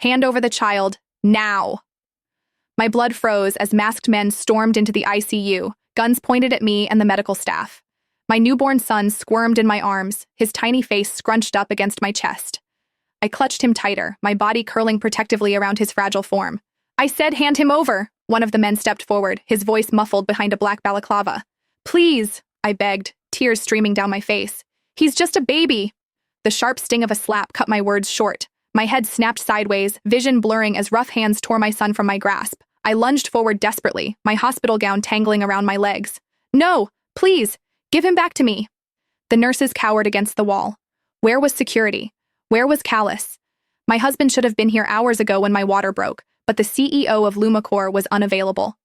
Hand over the child, now. My blood froze as masked men stormed into the ICU, guns pointed at me and the medical staff. My newborn son squirmed in my arms, his tiny face scrunched up against my chest. I clutched him tighter, my body curling protectively around his fragile form. I said, hand him over. One of the men stepped forward, his voice muffled behind a black balaclava. Please, I begged, tears streaming down my face. He's just a baby. The sharp sting of a slap cut my words short. My head snapped sideways, vision blurring as rough hands tore my son from my grasp. I lunged forward desperately, my hospital gown tangling around my legs. No, please, give him back to me. The nurses cowered against the wall. Where was security? Where was Callus? My husband should have been here hours ago when my water broke, but the CEO of Lumicore was unavailable.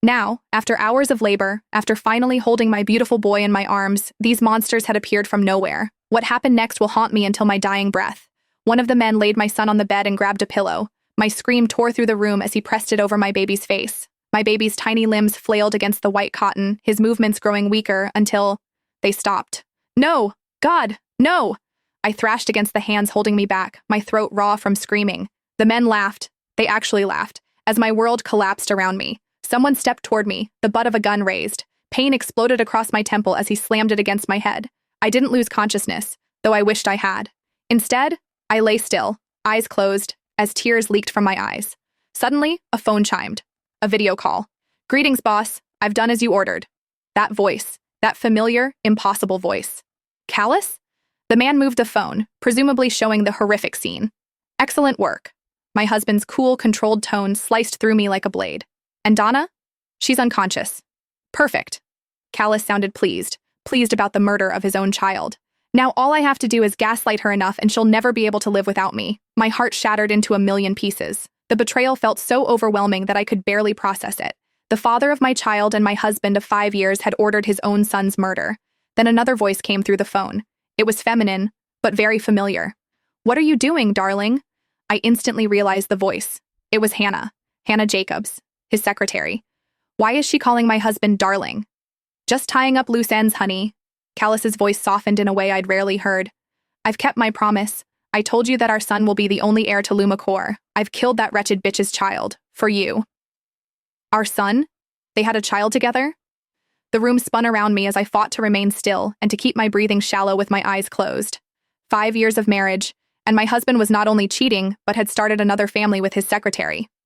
Now, after hours of labor, after finally holding my beautiful boy in my arms, these monsters had appeared from nowhere. What happened next will haunt me until my dying breath. One of the men laid my son on the bed and grabbed a pillow. My scream tore through the room as he pressed it over my baby's face. My baby's tiny limbs flailed against the white cotton, his movements growing weaker until they stopped. No! God, no! I thrashed against the hands holding me back, my throat raw from screaming. The men laughed. They actually laughed, as my world collapsed around me. Someone stepped toward me, the butt of a gun raised. Pain exploded across my temple as he slammed it against my head. I didn't lose consciousness, though I wished I had. Instead, I lay still, eyes closed, as tears leaked from my eyes. Suddenly, a phone chimed. A video call. Greetings, boss. I've done as you ordered. That voice, that familiar, impossible voice. Callus? The man moved the phone, presumably showing the horrific scene. Excellent work. My husband's cool, controlled tone sliced through me like a blade. And Donna? She's unconscious. Perfect. Callus sounded pleased about the murder of his own child. Now all I have to do is gaslight her enough and she'll never be able to live without me. My heart shattered into a million pieces. The betrayal felt so overwhelming that I could barely process it. The father of my child and my husband of 5 years had ordered his own son's murder. Then another voice came through the phone. It was feminine, but very familiar. What are you doing, darling? I instantly realized the voice. It was Hannah Jacobs, his secretary. Why is she calling my husband darling? Just tying up loose ends, honey. Callus's voice softened in a way I'd rarely heard. I've kept my promise. I told you that our son will be the only heir to Lumicore. I've killed that wretched bitch's child. For you. Our son? They had a child together? The room spun around me as I fought to remain still and to keep my breathing shallow with my eyes closed. 5 years of marriage, and my husband was not only cheating, but had started another family with his secretary.